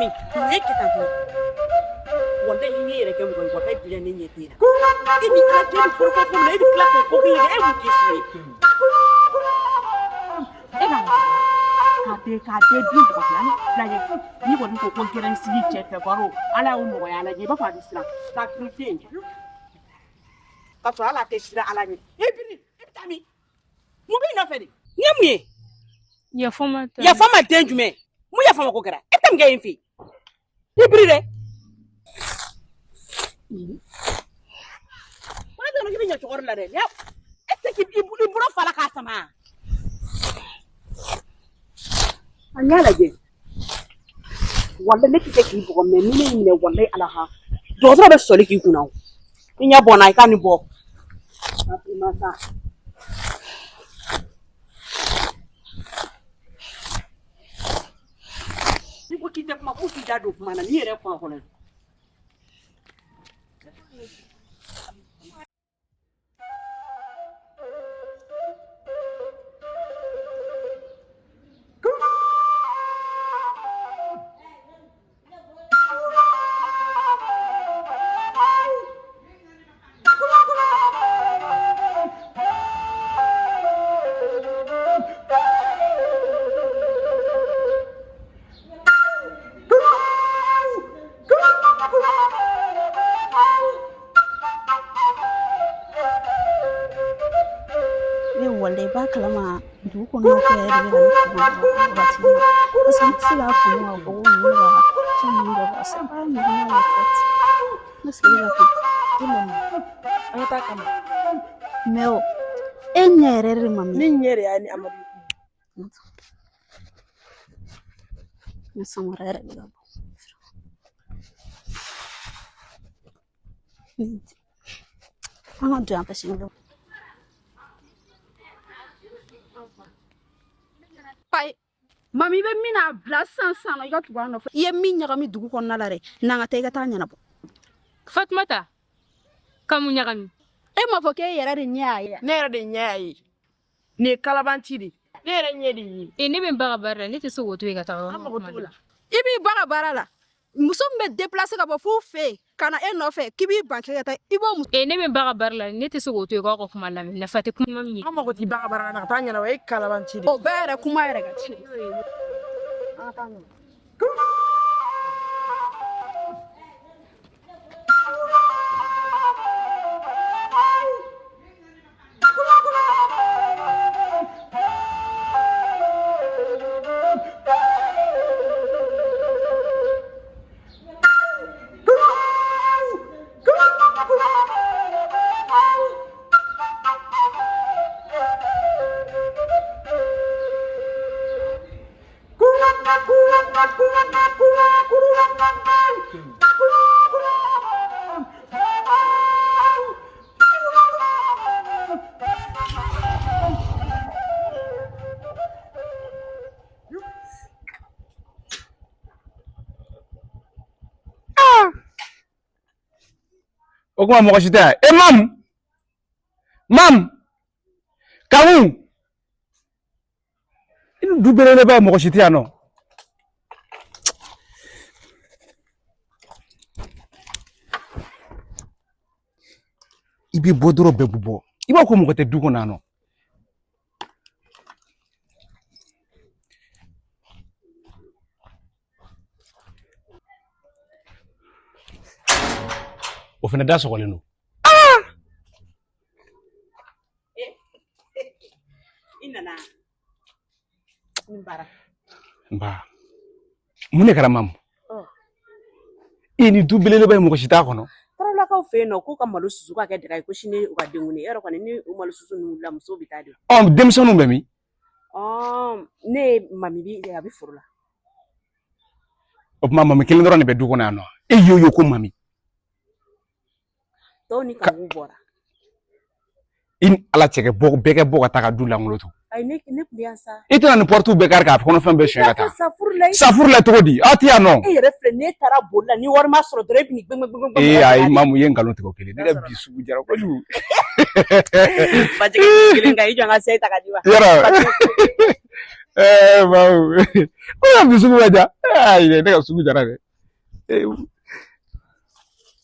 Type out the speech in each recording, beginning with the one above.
Mami, ne kita ko. Wanda ni yere ke mo ko kai bile ni nyete na. Ini ka te ko ko ko le di kla ko ko le e mu kisi. E ba. Ka te bi ko plan. La ye ni ko ko geran si che te baro. Ala o mo ya la je ba fa disra. Ka krite. Ka to ala te sira ala ni. E bi tami. Mo bi na fe di. Nyamye. Ya fama denjume. Mu ya fama ko gara. E tam ga yin fi. Ibri Mana nak kita nyocor lah deh, ya? Ibu fala kasama. Anya lagi. Wala ne kita ibu kau meni wala alaha. Dosa ada soli kiku nau. Ini ya bona ikan ni bo. Tapi masa. Ibu kita mahu tidak duduk mana ni ada apa. Kalama duko no ko ya de ba ti asan sila ko no ko no ba chan ni ba sa ba ni na ya fet na sila ko Mama anata kama meo enyere mami ni nyere yani amadu na samara re ga ana jumpa singo pai mami be mina bla sansan na yatu gano ye minya kami dugu konna la re nanga tega tanya na bo Fatmata kamunya kami e ma foke yera de nyaaya ne yɛrɛ de ɲɛ y'a ye nin ye kalabanci de ne yɛrɛ ɲɛ de ye ne bɛ baga barra ne tɛ se k'o to yen ka taa i b'i baga bara la muso min bɛ déplacer ka bɔ fu fe kana e nɔfɛ k'i b'i ban kɛ ta i b'o ne bɛ baga barra la ne tɛ se k'o to yen k'aw ka kuma lamɛn nafa tɛ kuma min ye an mago t'i baga bara la ka taa ɲɛna o ye kalabanci de o bɛɛ yɛrɛ kuma yɛrɛ ka ci O kuma mɔgɔ si tɛ yan. Mam kamu i ni du belebeleba ye mɔgɔ si tɛ yan nɔ. I bɛ bɔ dɔrɔn bɛɛ bɛ bɔ i b'a ko mɔgɔ tɛ du kɔnɔ yan nɔ. O fana da sɔgɔlen don. I nana bara Nba mun de kɛra mamu i ni du belebeleba ye mɔgɔ si t'a kɔnɔ. Tarawelakaw fɛ yen nɔ k'u ka malo susu ka kɛ daga ye ko sini u ka denkundi e yɛrɛ kɔni ni o malo susu ninnu wulila musow bɛ taa de. Denmisɛnninw bɛ min? Ne ye mami bi a bɛ foro la. O tuma mami kelen dɔrɔn de bɛ du kɔnɔ yan nɔ. E yo ko mami. Tɔw ni kangu bɔra. I ni ala cɛ bɛɛ kɛ bɔ ka taa ka du langolo to. Ayi ne kun bɛ yan sa. I tɛna nin porte bɛɛ kari k'a kɔnɔ fɛn bɛɛ suɲɛ ka taa. Safuru la cogo di? Aw tɛ yan nɔ. E yɛrɛ filɛ ne taara boli la ni wari ma sɔrɔ dɔrɔn e bɛ nin gbɛngbɛngbɛngbɛng. Ayi mamu ye nkalon tigɛ o kelen. Ne ka bi sugu jara kojugu. Bajɛgɛ kelen kan i jɔ n ka se ta ka di wa. Bawo. O bi sugu ja. Ai ne ka sugu jara de.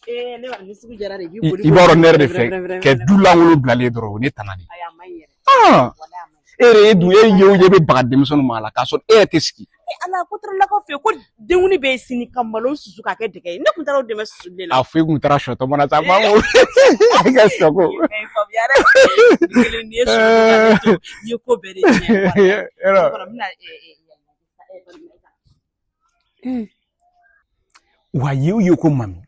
Ne ba ni sugu jara de bi I baro ner de fe ke dulangolo blale doro ne tanani. aya mayere Ah. wala ma Ere du e ye be baga demisonu mala ka so e te ski. ala ko tro la ko fe ko dewuni be sini kamalo susu ka ke dege ne kun taro de mesu le la A fe kun tara shoto mona ta mamu. Ga soko. e fa biara dikele ni su ni ko bere ni Era. wala mina Wa ye ko mami.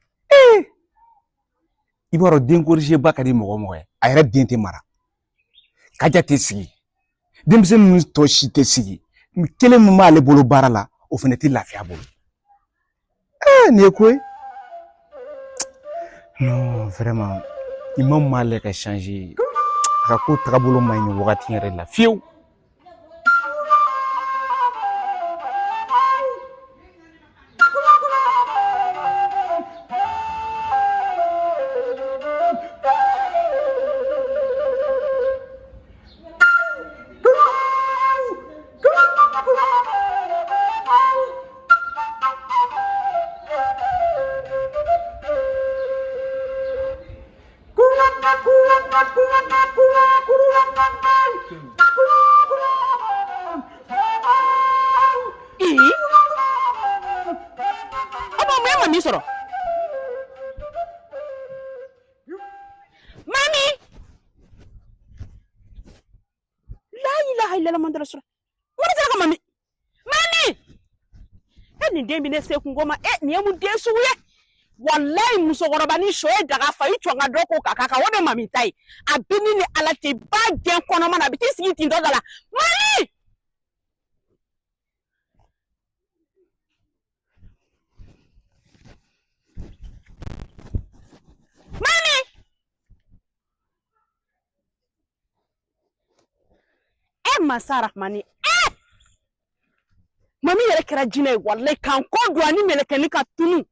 I baro den corriger ba ka di mogo mogo. A yɛrɛ den te mara. Kaja te sigi. Denmisɛnnin ninnu tɔ si tɛ sigi. Kelen min b'ale bolo baara la, o fana tɛ lafiya bolo. Nin ye ko ye. Non, vraiment, imam m'ale ka changer. A ka ko tagabolo ma ɲi nin wagati yɛrɛ la fiyewu. ne se kungoma ni emu desu ye wallahi musokoroba ni shoye daga fa ichwa ngadoko kaka wode mami tai abini ni alate ba gen kono mana biti sigi tindo dala mami masa rahmani mami yere kera jine wallahi kan ko do ani melekeni ka tunu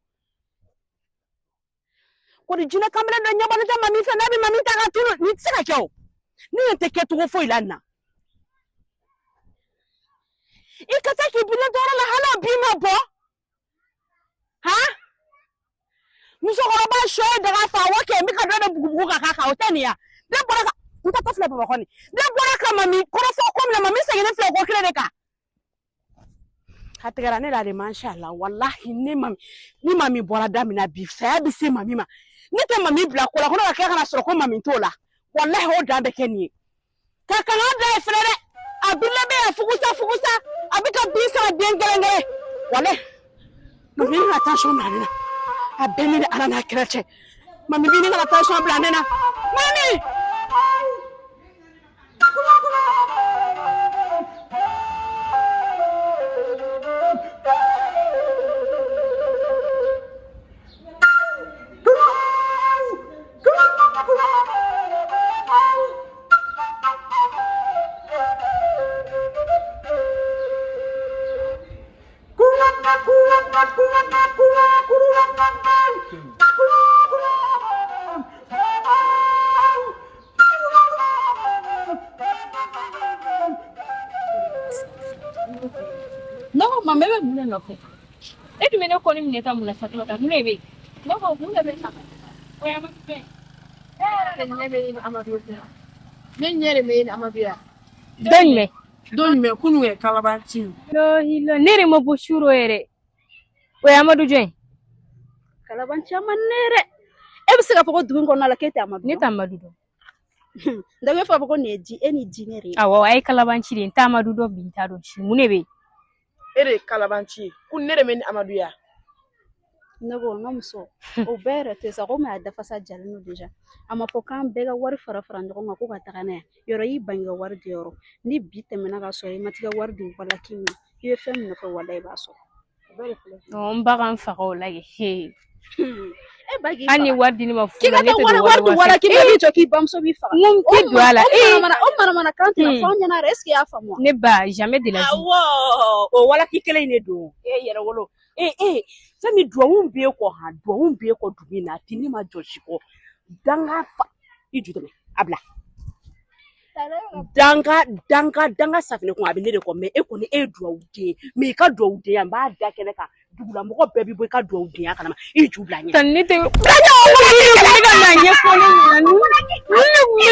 ko di jine kamera do nyabana ta mami fe nabi mami ta ka tunu ni tsaka kyo ni ente ketu ko fo ilana ikata ki bile dora la hala bima bo ha muso ko ba shoy daga fa wake mi ka do bugu ka otania de bora ka nta to fle baba koni de bora ka mami ko fo ko na mami se ne fle ko kile de ka hatigara ne la de mashallah wallahi ni mami bora damina bi fa bi se mami ma ni te mami bla ko la ko ka kana soro ko mami to la wallahi o da be keni ka kana da frere abile be fukusa abika bisa dengelengere wallahi mami na attention na na abeni ni ana na kreche mami bi ni na attention bla nena mami No, ma me mune no fe. E tu me no koni mune ta mune fatwa ta mune be. No ko mune be ta. O ya ma be. Ne be ni amadu. Ne nyere me ni amadu. Donne kunu e kalabanti. Lo hilo nere mo bushuro ere. O ya amadu jen. Kalabanti amanere. E bise ka foko dugun ko na la kete amadu. Ni ta amadu do. Ndawe fa foko ne ji eni jinere. Awo ai kalabanti de ta amadu do bi ta do shi mune be. Ere kalabanti kun nere men amadu ya Nego nomso o bere te sa ko ma da fasa jalno deja ama fo kan bega wari fara ndo ko ka tagana yoro yi banga wari de yoro ni bite mena ga so yi matiga wari de wala kimi ye fem no ko wala ba so bere fele no mbaga mfa ko la he e bagi ani wadi ni mafula ne te wala kimi bi to ki bamso bi fa mum ki douala o mana kan na fanya na reski ya fa mo ne ba jamais de la vie awo o wala ki kele ne do yere wolo sani duwun be ko dumina tini ma joshi ko danga fa ijudo abla danga safinɛ kun a bɛ ne de kɔ mais e kɔni e duwawu den mais I ka duwawu den n b'a da kɛnɛ kan dugula mɔgɔ bɛɛ bɛ bɔ I ka duwawu den ya kalama I ju bila ɲɛ tan ne tɛ ne ka na ɲɛfɔ ne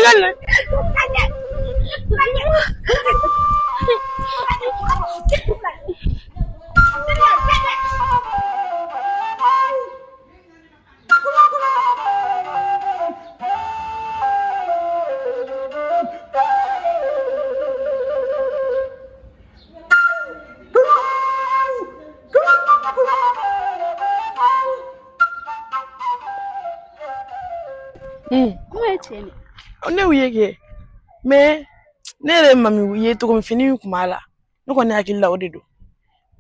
ɲɛna Kuma ye tiɲɛ de. Ne y'u ye kɛ mais ne yɛrɛ mami ye cogo min fini min kun b'a la ne kɔni hakili la o de don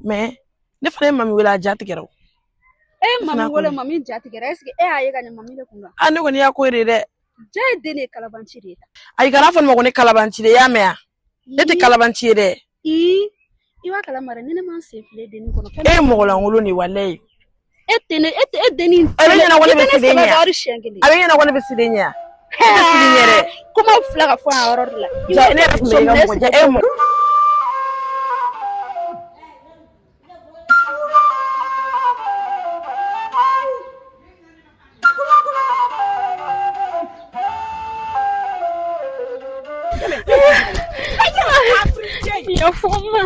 mais ne fana ye mami wele a ja tigɛra o. Mami wele mami ja tigɛra est ce que e y'a ye ka ɲɛ mami de kun don. Ne kɔni y'a ko de dɛ. Ja ye den de ye kalabanci de ye. Ayi kana fɔ ne ma ko ne kalabanci de y'a mɛn ne tɛ kalabanci ye dɛ. I b'a kalama ni ne ma sen file denni kɔnɔ. E ye mɔgɔlankolon de walayi. E denni a bɛ ɲɛna ko ne bɛ siri ɲɛ. A bɛ ɲɛna ko ne bɛ siri ɲɛ. Kuma fila ka fɔ a yɔrɔ de la. Ne yɛrɛ tun bɛ ka mɔgɔ ja e mɔ. Ya foma.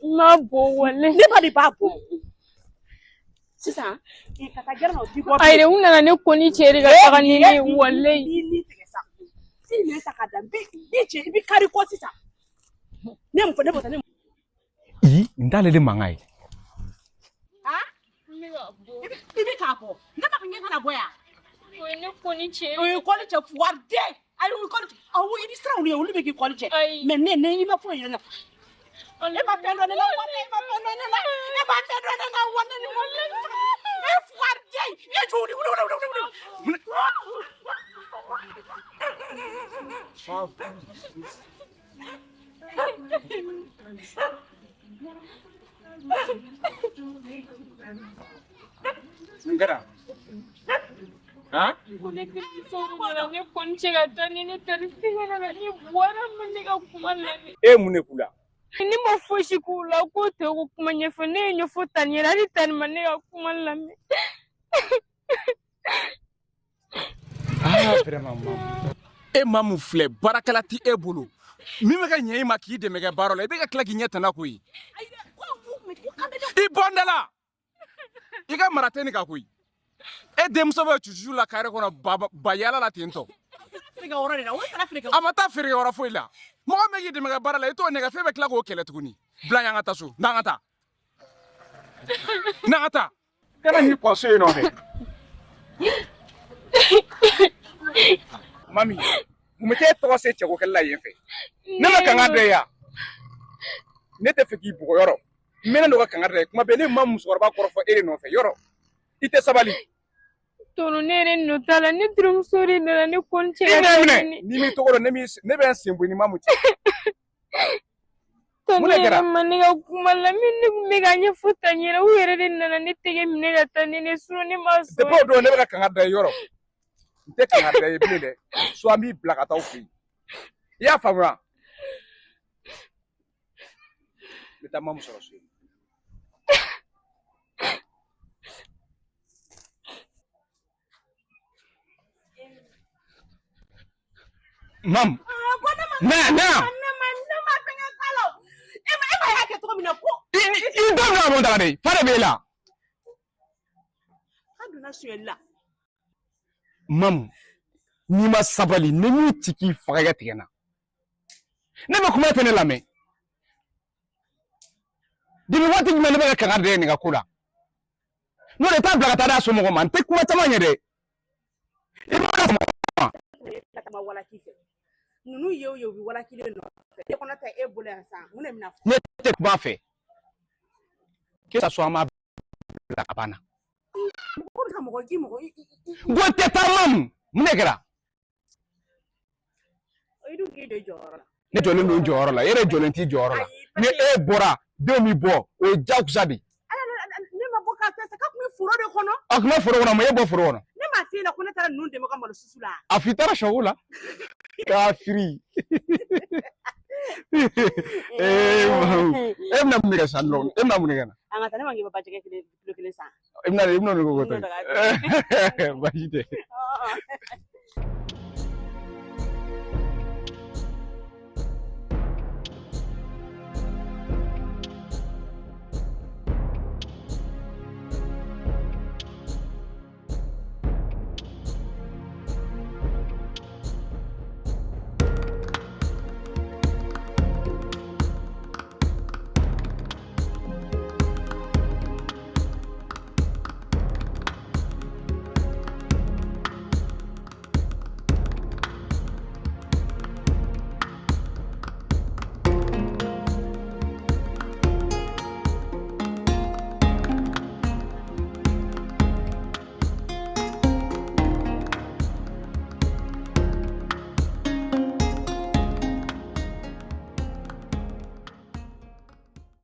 Ma bo wale. Ne ba de b'a bɔ sisan ka taa gɛrɛ na o ti bɔ. Ayi u nana ne ko ni cɛ de ka taga ni ne wale. Ni tigɛ sa si ne ta ka da bi cɛ I bi kari ko sisan ne mun fɔ ne bɔ ne n t'ale de mankan ye. I bɛ k'a bɔ ne b'a fɔ n kana bɔ yan. O ye ne ko ni cɛ. O ye kɔli cɛ fugariden ayi o kɔli cɛ awɔ I bɛ siran olu ye olu bɛ k'i kɔli cɛ mais ne I ma foyi yɛrɛ na. E ma fɛn dɔ ne la wale e ma fɛn dɔ ne la e ma fɛn dɔ ne la wale ni wale e fugariden e joli wuli. Ngara. Ha? Ne ko ni cɛ ka taa ni ne tari tigɛ na ni bɔra min ne ka kuma lamɛn. E mun ne kula? Ni ma fosi k'u la ko tɛ ko kuma ɲɛfɔ ne ye ɲɛfɔ tan yɛrɛ hali tan ma ne ka kuma lamɛn. Vraiment maman. E mamu filɛ baarakɛla ti e bolo min bɛ ka ɲɛ I ma k'i dɛmɛ kɛ baara la I bɛ ka tila k'i ɲɛ tana koyi. I bɔ n da la I ka mara tɛ nin kan koyi e denmuso bɛ cucu la carré kɔnɔ ba yala la ten tɔ a ma taa feere yɔrɔ foyi la mɔgɔ min k'i dɛmɛ kɛ baara la I t'o nɛgɛ f'e bɛ tila k'o kɛlɛ tuguni bila yan ka taa so n'an ka taa kana n'i kɔ so yen nɔ dɛ. Mami mun bɛ k'e tɔgɔ se cɛko kɛlɛ la yen fɛ ne ma kanga dɔ ye yan ne tɛ fɛ k'i bugɔ yɔrɔ n mɛnna n'o ka kanga dɔ ye kuma bɛɛ ne ma musokɔrɔba kɔrɔ fɔ e de nɔfɛ yɔrɔ I tɛ sabali. Tɔnɔ ne yɛrɛ nɔ t'a la ne terimuso de nana ne ko n cɛ. I bɛ minɛ n'i m'i tɔgɔ dɔn ne bɛ n sen bɔ ni mamu cɛ. Tɔnɔ yɛrɛ ma ne ka kuma la min ne kun bɛ ka ɲɛfɔ tan yɛrɛ u yɛrɛ de nana ne tɛgɛ minɛ ka taa ni ne sun ne ma sɔn. Depuis o don ne bɛ ka kanga da ye yɔrɔ n tɛ kanga da ye bilen dɛ so an b'i bila ka taa aw fɛ yen I y'a faamuya. N bɛ taa mamu sɔrɔ so. Mam. Na. I dɔn na mun daga de fa de b'e la. An donna suyɛli la. Mam n'i ma sabali ne y'u ci k'i faga I ka tigɛ n na ne bɛ kuma tɛ ne lamɛn depuis waati jumɛn ne bɛ ka kanga da ye nin ka ko la n'o de t'a bila ka taa d'a somɔgɔw ma n tɛ kuma caman ɲɛ dɛ I b'a dɔn ka tɛmɛ walaki fɛ ninnu ye o ye u bɛ walakilen nɔfɛ e kɔnɔ tɛ e bolo yan san mun de bɛna fɔ. ne tɛ kuma a fɛ que ça soit ma bila a banna. Mɔgɔ bɛ ka mɔgɔ ji mɔgɔ N ko tɛ taa mamu mun de kɛra. I dun k'i de jɔyɔrɔ la. Ne jɔlen don jɔyɔrɔ la e yɛrɛ jɔlen t'i jɔyɔrɔ la ni e bɔra denw bɛ bɔ o ye jagosa de. kono a kuma foro kɔnɔ ma e bɔ foro kɔnɔ ne ma f'i ɲɛna ko ne taara ninnu dɛmɛ ka malo susu la a f'i taara sɔgɔ la k'a firi e bɛna mun de kɛ san dɔrɔn e bɛna mun de kɛ na an ka taa ne ma k'i bɛ bajɛgɛ kilo kelen san e bɛna nin ko tɛ baasi tɛ